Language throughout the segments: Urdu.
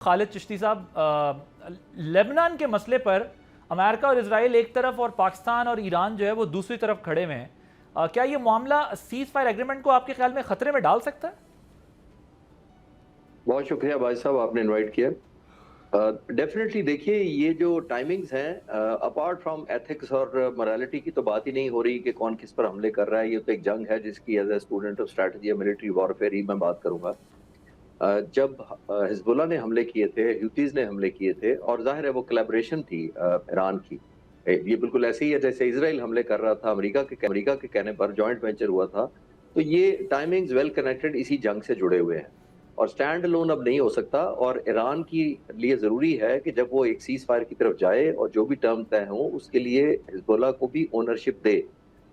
خالد چشتی صاحب، لیبنان کے مسئلے پر امریکہ اور اسرائیل ایک طرف اور پاکستان اور ایران جو ہے وہ دوسری طرف کھڑے ہوئے ہیں. کیا یہ معاملہ سیز فائر ایگریمنٹ کو آپ کے خیال میں خطرے میں ڈال سکتا ہے؟ بہت شکریہ بھائی صاحب، آپ نے انوائٹ کیا. ڈیفینیٹلی دیکھیے، یہ جو ٹائمنگز ہیں، اپارٹ فرام ایتھکس اور morality کی تو بات ہی نہیں ہو رہی کہ کون کس پر حملے کر رہا ہے. یہ تو ایک جنگ ہے جس کی as a student of strategy military warfare ہی میں بات کروں گا. جب حزب اللہ نے حملے کیے تھے، ہیوتیز نے حملے کیے تھے، اور ظاہر ہے وہ کلیبریشن تھی ایران کی. یہ بالکل ایسے ہی ہے جیسے اسرائیل حملے کر رہا تھا، امریکہ کے کہنے پر جوائنٹ وینچر ہوا تھا. تو یہ ٹائمنگز ویل کنیکٹڈ اسی جنگ سے جڑے ہوئے ہیں اور سٹینڈ الون اب نہیں ہو سکتا. اور ایران کی لیے ضروری ہے کہ جب وہ ایک سیز فائر کی طرف جائے اور جو بھی ٹرم طے ہوں اس کے لیے حزب اللہ کو بھی اونرشپ دے.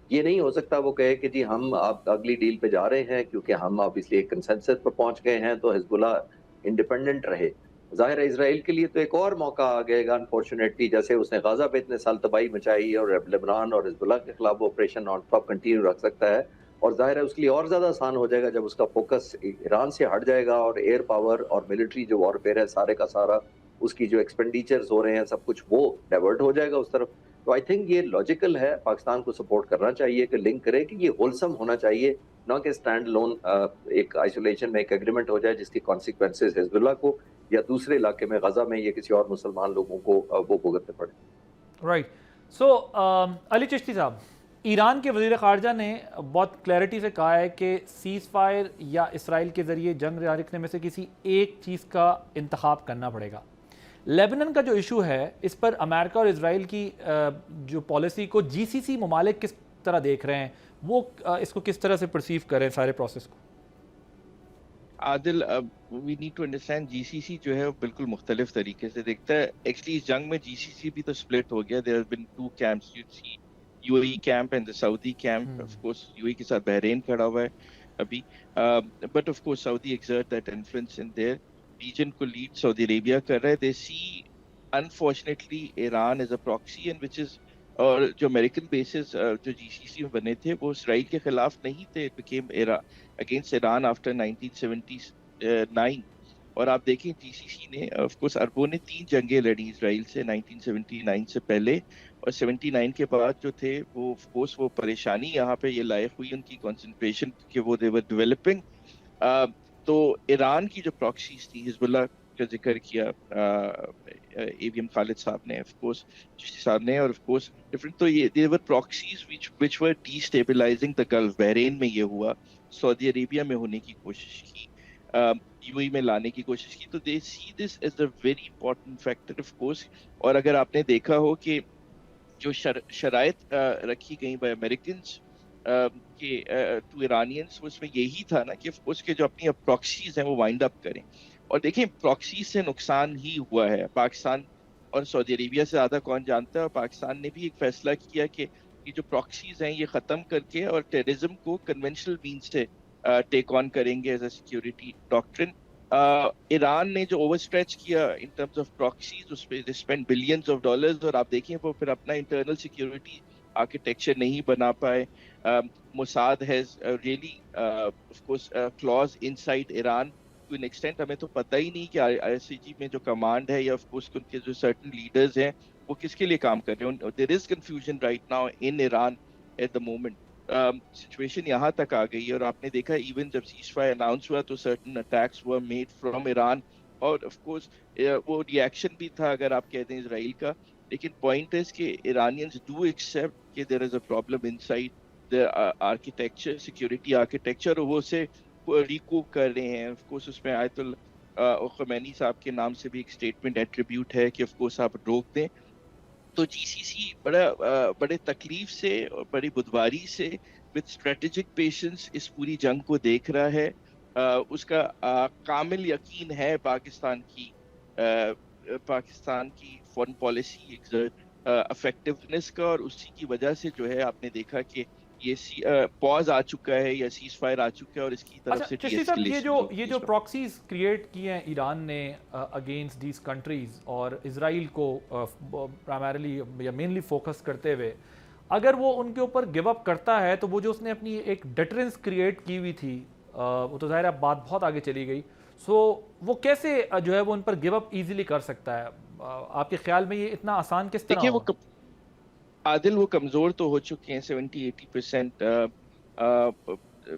یہ نہیں ہو سکتا وہ کہے کہ جی ہم آپ اگلی ڈیل پہ جا رہے ہیں کیونکہ ہم اب اس لیے کنسنسس پر پہنچ گئے ہیں تو حزب اللہ انڈیپینڈنٹ رہے. ظاہر ہے اسرائیل کے لیے تو ایک اور موقع آ گئے گا انفارچونیٹلی، جیسے اس نے غزہ پہ اتنے سال تباہی مچائی اور لبنان اور حزب اللہ کے خلاف آپریشن نان اسٹاپ کنٹینیو رکھ سکتا ہے. اور ظاہر ہے اس کے لیے اور زیادہ آسان ہو جائے گا جب اس کا فوکس ایران سے ہٹ جائے گا اور ایئر پاور اور ملٹری جو وارفیئر ہے سارے کا سارا، اس کی جو ایکسپینڈیچرز ہو رہے ہیں سب کچھ وہ ڈائیورٹ ہو جائے گا اس طرف. تو آئی تھنک یہ لاجیکل ہے، پاکستان کو سپورٹ کرنا چاہیے کہ لنک کرے کہ یہ ہولسم ہونا چاہیے، نہ کہ اسٹینڈ لون ایک آئسولیشن میں ایک ایگریمنٹ ہو جائے جس کی کانسیکوینسز حزب اللہ کو یا دوسرے علاقے میں غزہ میں یا کسی اور مسلمان لوگوں کو وہ بھگتنے پڑے. رائٹ. سو علی چشتی صاحب، ایران کے وزیر خارجہ نے بہت کلیئرٹی سے کہا ہے کہ سیز فائر یا اسرائیل کے ذریعے جنگ جاری رکھنے میں سے کسی ایک چیز کا انتخاب کرنا پڑے گا. لیبنن کا جو ایشو ہے اس پر امریکہ اور اسرائیل کی جو پالیسی کو جی سی سی ممالک کس طرح دیکھ رہے ہیں، وہ اس کو کس طرح سے پرسیو کریں سارے پروسیس کو؟ عادل، وی نیڈ ٹو انڈرسٹینڈ جی سی سی جو ہے وہ بالکل مختلف طریقے سے دیکھتا ہے. ایکچولی اس جنگ میں جی سی سی بھی تو سپلٹ ہو گیا. There has been two camps, you see U A camp and the Saudi camp. Of course U A کے ساتھ بحرین کھڑا ہوا ہے ابھی، but of course Saudi exert that influence in their region کو لیڈ سعودی عربیہ کر رہا ہے. They see unfortunately Iran as a proxy and which is, اور جو امریکن بیسز جو جی سی سی میں بنے تھے وہ اسرائیل کے خلاف نہیں تھے. It became against Iran after 1979. اور آپ دیکھیں جی سی سی نے آف کورس عربوں نے 3 جنگیں لڑی اسرائیل سے 1979 سے پہلے، اور 79 کے بعد جو تھے وہ آف کورس وہ پریشانی یہاں پہ یہ لائق ہوئی ان کی کنسنٹریشن کہ وہ دے ور ڈیولپنگ. تو ایران کی جو پراکسیز تھی، حزب اللہ کا ذکر کیا اے وی ایم خالد صاحب نے، آف کورس چشتی صاحب نے، اور آف کورس ڈفرنٹ، تو یہ they were proxies which were destabilizing the Gulf. Bahrain میں یہ ہوا، سعودی عربیہ میں ہونے کی کوشش کی، یو اے میں لانے کی کوشش کی. تو they see this as a very important factor of course. اور اگر آپ نے دیکھا ہو کہ جو شرائط رکھی گئی بائی امریکنز کہ ٹو ایرانینس، اس میں یہی تھا نا کہ اس کے جو اپنی پراکسیز ہیں وہ وائنڈ اپ کریں. اور دیکھیں پراکسیز سے نقصان ہی ہوا ہے. پاکستان اور سعودی عربیہ سے زیادہ کون جانتا ہے، اور پاکستان نے بھی ایک فیصلہ کیا کہ یہ جو پراکسیز ہیں یہ ختم کر کے اور ٹیررزم کو کنونشنل مینز سے ٹیک آن کریں گے ایز اے سیکیورٹی ڈاکٹرن. ایران نے جو اوور اسٹریچ کیا ان ٹرمز آف پراکسیز، اس پہ اسپینڈ بلینز آف ڈالرز، اور آپ دیکھیں وہ پھر اپنا انٹرنل سیکیورٹی آرکیٹیکچر نہیں بنا پائے. Mossad has really of course close inside Iran to an extent. ہمیں تو پتہ ہی نہیں کہ آئی سی جی میں جو کمانڈ ہے یا آف کورس ان کے جو سرٹن لیڈرز ہیں وہ کس کے لیے کام کر رہے ہیں. There is confusion right now in Iran at the moment. Situation یہاں تک آ گئی ہے، اور آپ نے دیکھا ایون جب سیز فائر اناؤنس ہوا تو certain attacks were made from Iran, اور آف کورس وہ ری ایکشن بھی تھا اگر آپ کہتے ہیں اسرائیل کا. لیکن پوائنٹ ہے کہ ایرانینز ڈو ایکسیپٹ کہ there is a problem inside the architecture, security architecture, اور وہ اسے ریکوپ کر رہے ہیں. آف کورس اس میں آیت خمینی صاحب کے نام سے بھی ایک اسٹیٹمنٹ ایٹریبیوٹ ہے کہ آف کورس آپ روک دیں. تو جی سی سی بڑے تکلیف سے اور بڑی بدواری سے وتھ اسٹریٹجک پیشنس اس پوری جنگ کو دیکھ رہا ہے. اس کا کامل یقین ہے پاکستان کی فورن پالیسی افیکٹونیس کا، اور اسی کی وجہ سے جو ہے آپ نے دیکھا کہ یہ پاز آ چکا ہے یا سیز فائر آ چکا ہے، اور اس کی طرف سے چشتی صاحب، یہ جو پراکسیز کریٹ کی ہیں ایران نے اگینسٹ دیز کنٹریز اور اسرائیل کو پرائمریلی یا مینلی فوکس کرتے ہوئے، اگر وہ ان کے اوپر گیو اپ کرتا ہے تو وہ جو اس نے اپنی ایک ڈیٹرنس کریٹ کی ہوئی تھی وہ تو ظاہر ہے بات بہت آگے چلی گئی. سو وہ کیسے جو ہے وہ ان پر گیو اپ ایزیلی کر سکتا ہے؟ آپ کے خیال میں یہ اتنا آسان کس طرح دیکھیے وہ ہوا؟ عادل وہ کمزور تو ہو چکے ہیں 70-80%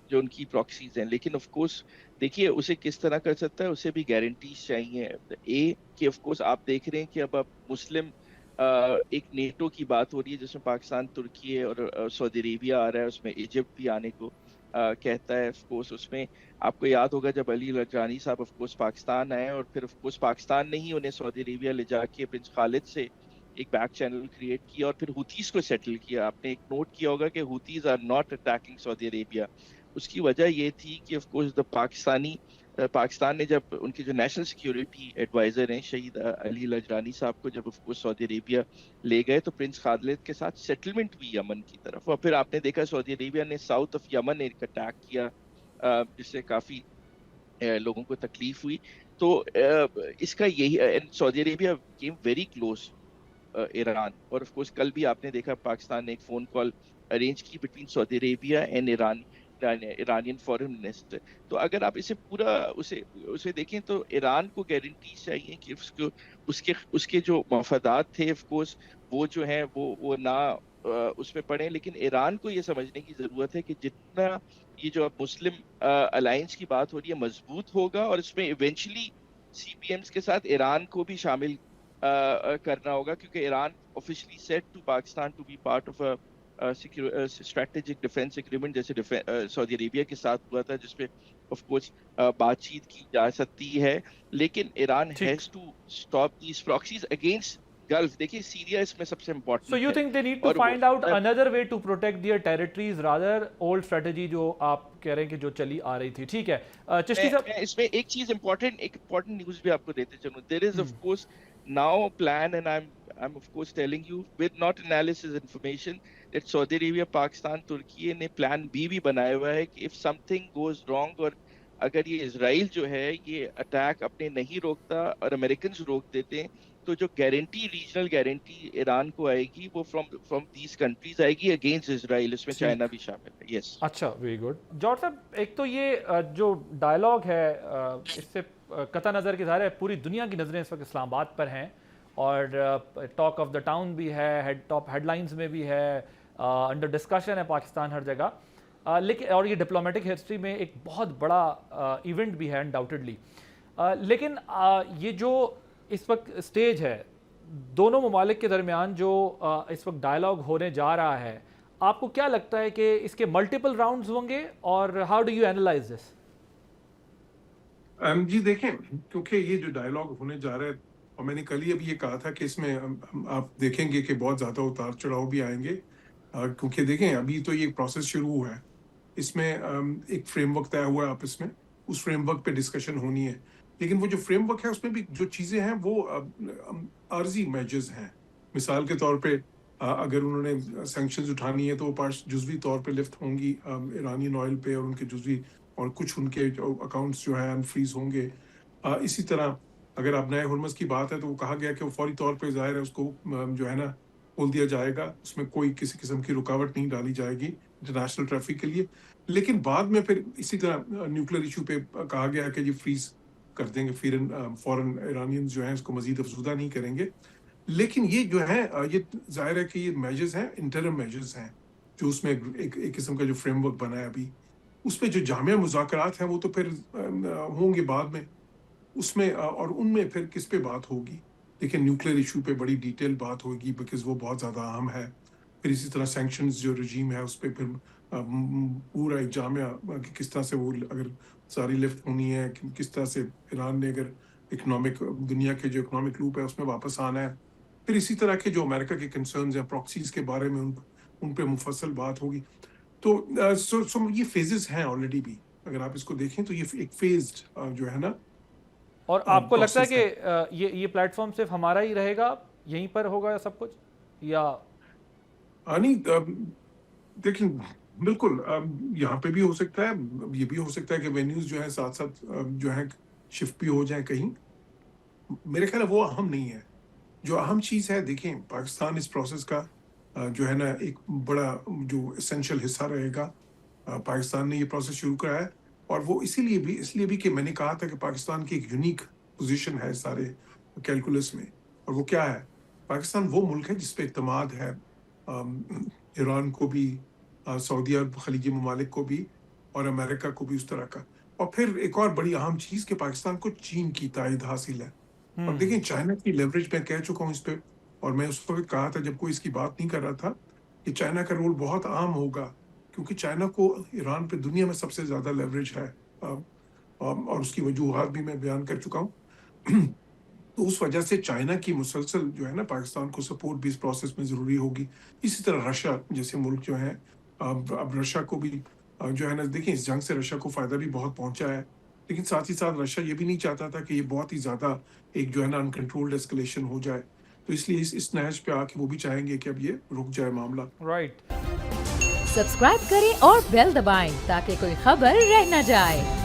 جو ان کی پراکسیز ہیں، لیکن آف کورس دیکھیے اسے کس طرح کر سکتا ہے، اسے بھی گارنٹیز چاہیے کہ آف کورس آپ دیکھ رہے ہیں کہ اب مسلم ایک نیٹو کی بات ہو رہی ہے جس میں پاکستان، ترکی اور سعودی عربیہ آ رہا ہے، اس میں ایجپٹ بھی آنے کو کہتا ہے آف کورس. اس میں آپ کو یاد ہوگا جب علی لجانی صاحب آف کورس پاکستان آئے اور پھر آف کورس پاکستان نے ہی انہیں سعودی عربیہ لے جا کے پرنس خالد سے ایک بیک چینل کریٹ کیا اور پھر ہوتیز کو سیٹل کیا. آپ نے ایک نوٹ کیا ہوگا کہ ہوتیز آر ناٹ اٹیکنگ سعودی عربیہ. اس کی وجہ یہ تھی کہ آف کورس پاکستان نے جب ان کے جو نیشنل سیکیورٹی ایڈوائزر ہیں شہید علی لجرانی صاحب کو جب آف کورس سعودی عربیہ لے گئے تو پرنس خالد کے ساتھ سیٹلمنٹ ہوئی یمن کی طرف، اور پھر آپ نے دیکھا سعودی عربیہ نے ساؤتھ آف یمن ایک اٹیک کیا جس سے کافی لوگوں کو تکلیف ہوئی. تو اس کا یہی Saudi Arabia came very close Iran, اور آف کورس کل بھی آپ نے دیکھا پاکستان نے ایک فون کال ارینج کی between Saudi Arabia and Iranian foreign minister. تو اگر آپ اسے پورا اسے دیکھیں تو ایران کو گارنٹی چاہیے کہ اس کے جو مفادات تھے آف کورس وہ جو ہیں وہ نہ اس میں پڑے، لیکن ایران کو یہ سمجھنے کی ضرورت ہے کہ جتنا یہ جو اب مسلم الائنس کی بات ہو رہی ہے مضبوط ہوگا، اور اس میں ایونچولی سی پی ایمز کے ساتھ ایران کو بھی شامل کرنا ہوگا، کیونکہ Iran officially set to Pakistan to be part of strategic defence agreement جیسے سعودی عربیہ کے ساتھ ہوا تھا، جس پہ آف کورس بات چیت کی جا سکتی ہے. لیکن ایران ٹھیک. Has to stop these proxies against Gulf. دیکھیے سیریا اس میں سب سے So امپورٹنٹ you ہے، think they need to اور find out another way to protect their territories rather old strategy جو آپ کہہ رہے ہیں کہ جو چلی آ رہی تھی. ٹھیک ہے چشتی صاحب. میں اس میں ایک چیز ایک امپورٹنٹ نیوز بھی آپ کو دیتے چلوں. There is of course now plan and I'm of course telling you with not analysis information that Saudi Arabia, Pakistan, ترکی نے پلان بی بھی بنایا ہوا ہے کہ if something goes wrong اور اگر یہ اسرائیل جو ہے یہ اٹیک اپنے نہیں روکتا اور امریکنز روک دیتے ہیں تو جو گارنٹی ریجنل گارنٹی ایران کو آئے گی وہ فرام دیز کنٹریز آئے گی اگینسٹ اسرائیل. اس میں چائنا بھی شامل ہے. یس. اچھا ویری گڈ. جارج صاحب ایک تو یہ جو ڈائلاگ ہے اس سے قطع نظر کی ظاہر ہے پوری دنیا کی نظریں اس وقت اسلام آباد پر ہیں اور ٹاک آف دا ٹاؤن بھی ہے، ٹاپ ہیڈ لائنز میں بھی ہے، انڈر ڈسکشن ہے پاکستان ہر جگہ، لیکن اور یہ ڈپلومیٹک ہسٹری میں ایک بہت بڑا ایونٹ بھی ہے انڈاؤٹڈلی. لیکن یہ جو اس وقت اسٹیج ہے دونوں ممالک کے درمیان جو اس وقت ڈائلاگ ہونے جا رہا ہے، آپ کو کیا لگتا ہے کہ اس کے ملٹیپل راؤنڈز ہوں گے اور how do you analyse this? جی دیکھیں، کیونکہ یہ جو ڈائلاگ ہونے جا رہا ہے اور میں نے کل ہی ابھی یہ کہا تھا کہ اس میں آپ دیکھیں گے کہ بہت زیادہ اتار چڑھاؤ بھی آئیں گے، کیونکہ دیکھیں ابھی تو یہ پروسیس شروع ہوا ہے. اس میں ایک فریم ورک طے ہوا ہے آپس میں، اس فریم ورک پہ ڈسکشن ہونی ہے. لیکن وہ جو فریم ورک ہے اس میں بھی جو چیزیں ہیں وہ عارضی میجرز ہیں. مثال کے طور پہ اگر انہوں نے سینکشنز اٹھانی ہے تو وہ جزوی طور پہ لفٹ ہوں گی ایرانین آئل پہ، اور ان کے جزوی اور کچھ ان کے اکاؤنٹس جو ہیں انفریز ہوں گے. اسی طرح اگر آپ نئے ہرمز کی بات ہے تو وہ کہا گیا کہ وہ فوری طور پہ ظاہر ہے اس کو جو ہے نا کھول دیا جائے گا، اس میں کوئی کسی قسم کی رکاوٹ نہیں ڈالی جائے گی انٹرنیشنل ٹریفک کے لیے. لیکن بعد میں پھر اسی طرح نیوکلیر ایشو پہ کہا گیا کہ یہ فریز کر دیں گے، فورن ایرانینز جو ہیں اس کو مزید افزودہ نہیں کریں گے. لیکن یہ جو ہے یہ ظاہر ہے کہ یہ میجرز ہیں، انٹرم میجرز ہیں جو اس میں ایک قسم کا جو فریم ورک بنا ہے ابھی. اس پہ جو جامع مذاکرات ہیں وہ تو پھر ہوں گے بعد میں اس میں، اور ان میں پھر کس پہ بات ہوگی. لیکن نیوکلیر ایشو پہ بڑی ڈیٹیل بات ہوگی بیکاز وہ بہت زیادہ اہم ہے. پھر اسی طرح سینکشنز جو رجیم ہے اس پہ پھر پورا ایک جامع کہ کس طرح سے وہ اگر ساری لفٹ ہونی ہے، کس طرح سے ایران نے اگر اکنامک دنیا کے جو اکنامک لوپ ہے اس میں واپس آنا ہے. پھر اسی طرح کے جو امریکہ کے کنسرنز ہیں پراکسیز کے بارے میں ان پہ مفصل بات ہوگی. تو یہ فیزز ہیں آلریڈی بھی، اگر آپ اس کو دیکھیں تو یہ ایک فیزڈ جو ہے نا. اور آپ کو لگتا ہے کہ یہ پلیٹ فارم صرف ہمارا ہی رہے گا، یہیں پر ہوگا سب کچھ، یا نہیں دیکھیں بالکل یہاں پہ بھی ہو سکتا ہے، یہ بھی ہو سکتا ہے کہ وینیوز جو ہیں ساتھ ساتھ جو ہیں شفٹ بھی ہو جائیں کہیں. میرے خیال ہے وہ اہم نہیں ہے. جو اہم چیز ہے دیکھیں پاکستان اس پروسیس کا جو ہے نا ایک بڑا جو اسینشل حصہ رہے گا. پاکستان نے یہ پروسیس شروع کرایا ہے اور وہ اس لیے بھی کہ میں نے کہا تھا کہ پاکستان کی ایک یونیک پوزیشن ہے سارے کیلکولس میں، اور وہ کیا ہے؟ پاکستان وہ ملک ہے جس پہ اعتماد ہے ایران کو بھی، سعودی عرب، خلیجی ممالک کو بھی، اور امریکہ کو بھی اس طرح کا. اور پھر ایک اور بڑی اہم چیز کہ پاکستان کو چین کی تائید حاصل ہے. اور دیکھیں چائنا کی لیوریج میں کہہ چکا ہوں اس پہ، اور میں اس وقت کہا تھا جب کوئی اس کی بات نہیں کر رہا تھا کہ چائنا کا رول بہت عام ہوگا، کیونکہ چائنا کو ایران پہ دنیا میں سب سے زیادہ لیوریج ہے، اور اس کی وجوہات بھی میں بیان کر چکا ہوں. تو اس وجہ سے چائنا کی مسلسل جو ہے نا پاکستان کو سپورٹ بھی اس پروسیس میں ضروری ہوگی. اسی طرح رشیا جیسے ملک جو ہیں، اب رشیا کو بھی جو ہے نا، دیکھیں اس جنگ سے رشیا کو فائدہ بھی بہت پہنچا ہے، لیکن ساتھ ہی ساتھ رشیا یہ بھی نہیں چاہتا تھا کہ یہ بہت ہی زیادہ ایک جو ہے نا انکنٹرولڈ اسکلیشن ہو جائے. تو اس لیے اس نہج پہ آ کے وہ بھی چاہیں گے کہ اب یہ رک جائے معاملہ. رائٹ. سبسکرائب کریں اور بیل دبائیں تاکہ کوئی خبر رہ نہ جائے.